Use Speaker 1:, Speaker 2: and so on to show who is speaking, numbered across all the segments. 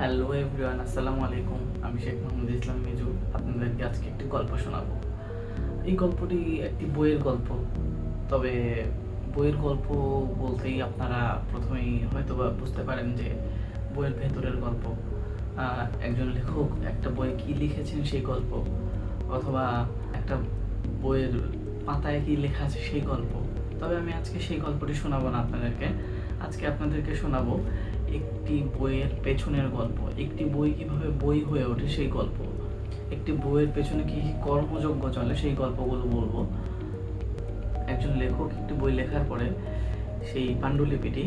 Speaker 1: Hello everyone, আসসালামু আলাইকুম। আমি শেখ মোহাম্মদ ইসলাম মিজু আপনাদেরকে আজকে একটি গল্প শোনাবো। এই গল্পটি একটি বইয়ের গল্প। তবে বইয়ের গল্প বলতেই আপনারা প্রথমেই হয়তোবা বুঝতে পারেন যে বইয়ের ভেতরের গল্প। একজন লেখক একটা বইয়ে কী লিখেছেন সেই গল্প, অথবা একটা বইয়ের পাতায় কী লেখা আছে সেই গল্প। তবে আমি আজকে সেই গল্পটি শোনাবো না আপনাদেরকে। আজকে আপনাদেরকে শোনাবো একটি বইয়ের পেছনের গল্প। একটি বই কীভাবে বই হয়ে ওঠে সেই গল্প। একটি বইয়ের পেছনে কী কী কর্মযজ্ঞ চলে সেই গল্পগুলো বলবো। একজন লেখক একটি বই লেখার পরে সেই পাণ্ডুলিপিটি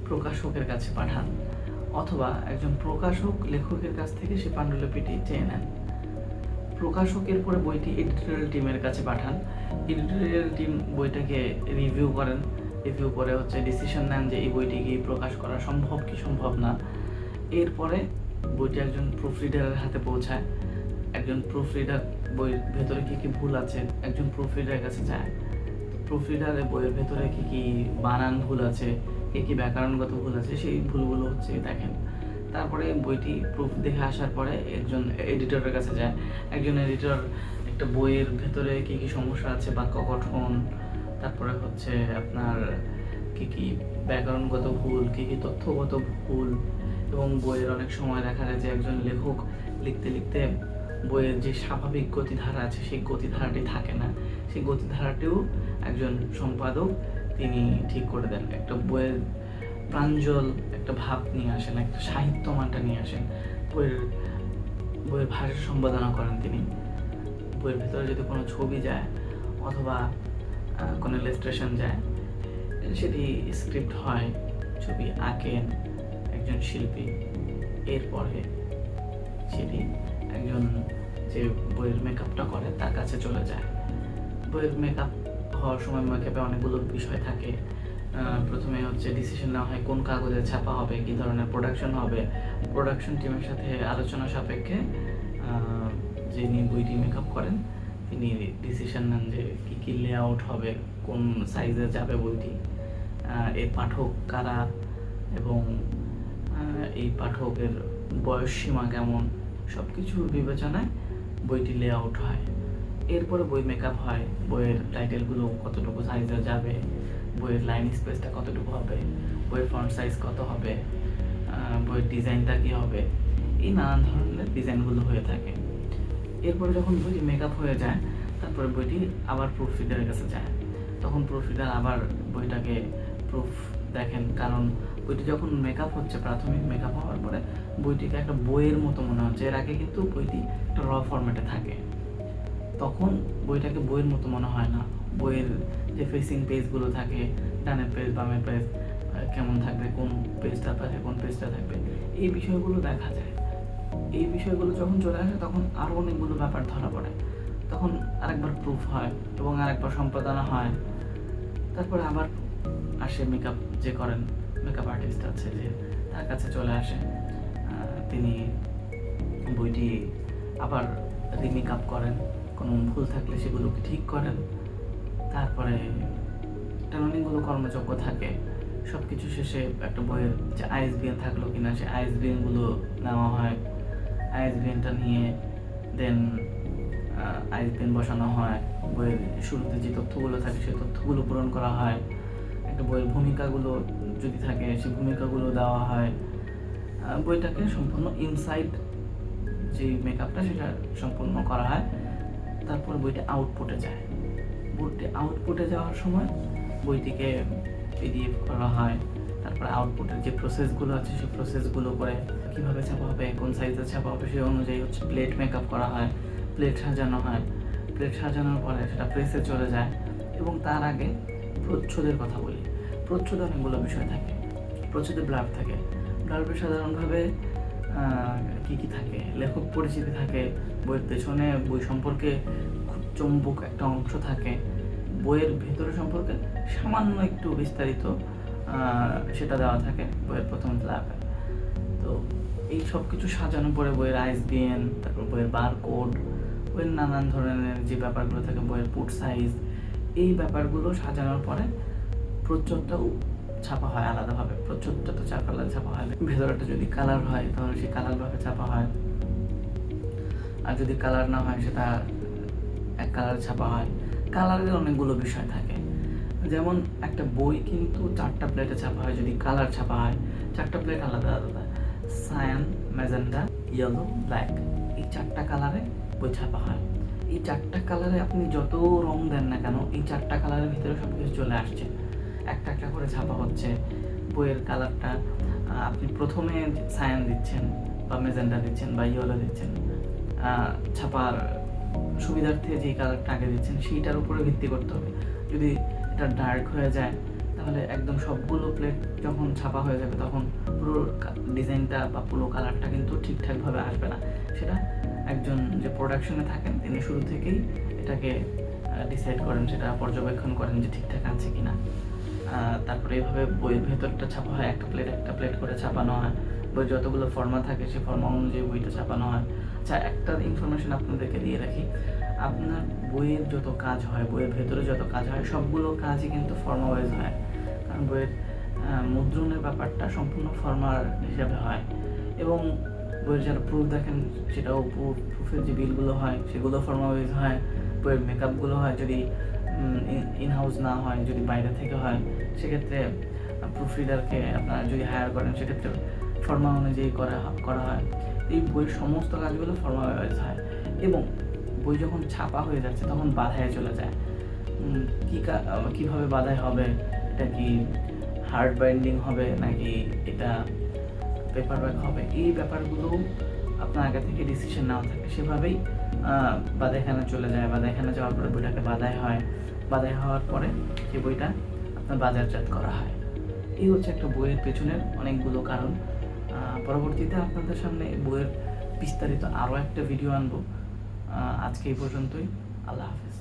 Speaker 1: প্রকাশকের কাছে পাঠান, অথবা একজন প্রকাশক লেখকের কাছ থেকে সেই পাণ্ডুলিপিটি চেয়ে নেন। প্রকাশকের পরে বইটি এডিটোরিয়াল টিমের কাছে পাঠান। এডিটোরিয়াল টিম বইটাকে রিভিউ করেন। রিভিউ করে ডিসিশন নেন যে এই বইটি কি প্রকাশ করা সম্ভব কি সম্ভব না। এরপরে বইটি একজন প্রুফ রিডারের হাতে পৌঁছায়। একজন প্রুফ রিডার বইয়ের ভেতরে কী কী ভুল আছে একজন প্রুফ রিডারের কাছে যায়। প্রুফ রিডারে বইয়ের ভেতরে কী কী বানান ভুল আছে, কী কী ব্যাকরণগত ভুল আছে সেই ভুলগুলো দেখেন। তারপরে বইটি প্রুফ দেখে আসার পরে একজন এডিটরের কাছে যায়। একজন এডিটর একটা বইয়ের ভেতরে কী কী সমস্যা আছে, বাক্য গঠন, তারপরে আপনার কী কী ব্যাকরণগত ভুল, কী কী তথ্যগত ভুল, এবং বইয়ের অনেক সময় দেখা যায় যে একজন লেখক লিখতে লিখতে বইয়ের যে স্বাভাবিক গতিধারা আছে সেই গতিধারাটি থাকে না। সেই গতিধারাটিও একজন সম্পাদক তিনি ঠিক করে দেন। একটা বইয়ের প্রাঞ্জল একটা ভাব নিয়ে আসেন, একটা সাহিত্য মানটা নিয়ে আসেন। বইয়ের ভাষা সম্পাদনা করেন তিনি। বইয়ের ভেতরে যদি কোনো ছবি যায় অথবা কোনো ইলাস্ট্রেশন যায়, সেটি স্ক্রিপ্ট হয়, ছবি আঁকেন একজন শিল্পী। এরপরে সেটি একজন যে বইয়ের মেকআপটা করে তার কাছে চলে যায়। বইয়ের মেকআপ হওয়ার সময় মেকআপে অনেকগুলো বিষয় থাকে। প্রথমে ডিসিশন নেওয়া হয় কোন কাগজে ছাপা হবে, কী ধরনের প্রোডাকশন হবে। প্রোডাকশন টিমের সাথে আলোচনা সাপেক্ষে যিনি বইটি মেকআপ করেন তিনি ডিসিশন নেন যে কী কী লেআউট হবে, কোন সাইজে যাবে বইটি, এই পাঠক কারা, এবং এই পাঠকের বয়স সীমা কেমন, সব কিছুর বিবেচনায় বইটি লেআউট হয়। এরপরে বই মেকআপ হয়। বইয়ের টাইটেলগুলো কতটুকু সাইজে যাবে, বইয়ের লাইন স্পেসটা কতটুকু হবে, বইয়ের ফন্ট সাইজ কত হবে, বইয়ের ডিজাইনটা কী হবে, এই নানান ধরনের ডিজাইনগুলো হয়ে থাকে। এরপরে যখন বইটি মেকআপ হয়ে যায়, তারপরে বইটি আবার প্রুফ রিডারের কাছে যায়। তখন প্রুফ রিডার আবার বইটাকে প্রুফ দেখেন, কারণ বইটি যখন মেকআপ হচ্ছে, প্রাথমিক মেকআপ হওয়ার পরে বইটিকে একটা বইয়ের মতো মনে হচ্ছে। এর আগে কিন্তু বইটি একটা র ফরম্যাটে থাকে, তখন বইটাকে বইয়ের মতো মনে হয় না। বইয়ের যে ফেসিং পেজগুলো থাকে, ডানের পেজ বামের পেজ কেমন থাকবে, কোন পেজটা পাশে কোন পেজটা থাকবে, এই বিষয়গুলো দেখা যায়। এই বিষয়গুলো যখন চলে আসে তখন আরও অনেকগুলো ব্যাপার ধরা পড়ে। তখন আরেকবার প্রুফ হয় এবং আরেকবার সম্পাদনা হয়। তারপরে আবার আসে মেকআপ যে করেন, মেকআপ আর্টিস্ট আছে যে, তার কাছে চলে আসে। তিনি বইটি আবার রিমেকআপ করেন, কোনো ভুল থাকলে সেগুলোকে ঠিক করেন। তারপরে অনেকগুলো কর্মযজ্ঞ থাকে। সব কিছু শেষে একটা বইয়ের যে আইএসবিএন থাকলো কিনা সেই আইএসবিএনগুলো নেওয়া হয়। আইএসবিএনটা নিয়ে দেন আইএসবিএন বসানো হয়। বইয়ের শুরুতে যে তথ্যগুলো থাকে সেই তথ্যগুলো পূরণ করা হয়। একটা বইয়ের ভূমিকাগুলো যদি থাকে সেই ভূমিকাগুলো দেওয়া হয়। বইটাকে সম্পূর্ণ ইনসাইড যে মেকআপটা সেটা সম্পূর্ণ করা হয়। তারপর বইটা আউটপুটে যায়। বইটি আউটপুটে যাওয়ার সময় বইটিকে পিডিএফ করা হয়। তারপরে আউটপুটের যে প্রসেসগুলো আছে সেই প্রসেসগুলো করে কীভাবে ছাপা হবে, কোন সাইজে ছাপা হবে সেই অনুযায়ী প্লেট মেকআপ করা হয়, প্লেট সাজানো হয়। প্লেট সাজানোর পরে সেটা প্রেসে চলে যায়। এবং তার আগে প্রচ্ছদের কথা বলি। প্রচ্ছদে অনেকগুলো বিষয় থাকে। প্রচ্ছদে ব্লার্ব থাকে। ব্লার্বে সাধারণভাবে কী কী থাকে, লেখক পরিচিতি থাকে, বইয়ের পেছনে বই সম্পর্কে খুব চম্বক একটা অংশ থাকে, বইয়ের ভেতরে সম্পর্কে সামান্য একটু বিস্তারিত সেটা দেওয়া থাকে বইয়ের প্রথম ব্লার্বে। তো এই সব কিছু সাজানোর পরে বইয়ের আইএসবিএন, তারপর বইয়ের বারকোড, বইয়ের নানান ধরনের যে ব্যাপারগুলো থাকে, বইয়ের পুট সাইজ, এই ব্যাপারগুলো সাজানোর পরে প্রচ্ছদটাও ছাপা হয় আলাদাভাবে, প্রচ্ছদটা তো 4 কালার ছাপা হয়, ভেতরটা যদি কালার হয় তাহলে সেই কালারভাবে ছাপা হয়, আর যদি কালার না হয় সেটা এক কালার ছাপা হয়। কালারের অনেকগুলো বিষয় থাকে, যেমন একটা বই কিন্তু 4টা প্লেটে ছাপা হয় যদি কালার ছাপা হয়, 4টা প্লেট আলাদা আলাদা, সায়ান, ম্যাজেন্ডা, ইয়েলো, ব্ল্যাক, এই 4টা কালারে বই ছাপা হয়। এই 4টা কালারে আপনি যত রং দেন না কেন, এই 4টা কালারের ভিতরে সব কিছু চলে আসছে, একটা একটা করে ছাপা হচ্ছে। বইয়ের কালারটা আপনি প্রথমে সায়ান দিচ্ছেন বা ম্যাজেন্ডা দিচ্ছেন বা ইয়েলো দিচ্ছেন, ছাপার সুবিধার্থে যেই কালারটা আগে দিচ্ছেন সেইটার উপরে ভিত্তি করতে হবে। যদি এটা ডার্ক হয়ে যায় তাহলে একদম সবগুলো প্লেট যখন ছাপা হয়ে যাবে তখন পুরো ডিজাইনটা বা পুরো কালারটা কিন্তু ঠিকঠাকভাবে আসবে না। সেটা একজন যে প্রোডাকশনে থাকেন তিনি শুরু থেকেই এটাকে ডিসাইড করেন, সেটা পর্যবেক্ষণ করেন যে ঠিকঠাক আছে কিনা। তারপরে এইভাবে বইয়ের ভেতরটা ছাপা হয়, একটা প্লেট করে ছাপানো হয়। বইয়ের যতগুলো ফর্মা থাকে সেই ফর্মা অনুযায়ী বইটা ছাপানো হয়। আচ্ছা, একটা ইনফরমেশন আপনাদেরকে দিয়ে রাখি, আপনার বইয়ের যত কাজ হয়, বইয়ের ভেতরে যত কাজ হয় সবগুলো কাজই কিন্তু ফর্মা ওয়াইজ হয়, কারণ বইয়ের মুদ্রণের ব্যাপারটা সম্পূর্ণ ফর্মার হিসাবে হয়। এবং বইয়ের যারা প্রুফ দেখেন সেটাও প্রুফের যে বিলগুলো হয় সেগুলো ফর্মা ওয়াইজ হয়। বইয়ের মেকআপগুলো হয় যদি ইনহাউস না হয়, যদি বাইরে থেকে হয় সেক্ষেত্রে প্রুফ রিডারকে আপনারা যদি হায়ার করেন সেক্ষেত্রে ফর্মা অনুযায়ী করা হয়। এই বইয়ের সমস্ত কাজগুলো ফর্মা ওয়াইজ হয়। এবং বই যখন ছাপা হয়ে যাচ্ছে তখন বাঁধায় চলে যায়। কীভাবে বাঁধাই হবে, এটা কি হার্ড বাইন্ডিং হবে নাকি এটা পেপার ব্যাক হবে, এই ব্যাপারগুলো আপনার আগে থেকে ডিসিশন নেওয়া থাকে, সেভাবেই বাঁধাইখানা চলে যায়। বাঁধাইখানা যাওয়ার পরে বইটাকে বাঁধাই হওয়ার পরে সেই বইটা আপনার বাজারজাত করা হয়। এই হচ্ছে একটা বইয়ের পেছনের অনেকগুলো কারণ। পরবর্তীতে আপনাদের সামনে বইয়ের বিস্তারিত আরও একটা ভিডিও আনবো। আজকে এই পর্যন্তই। আল্লাহ হাফেজ।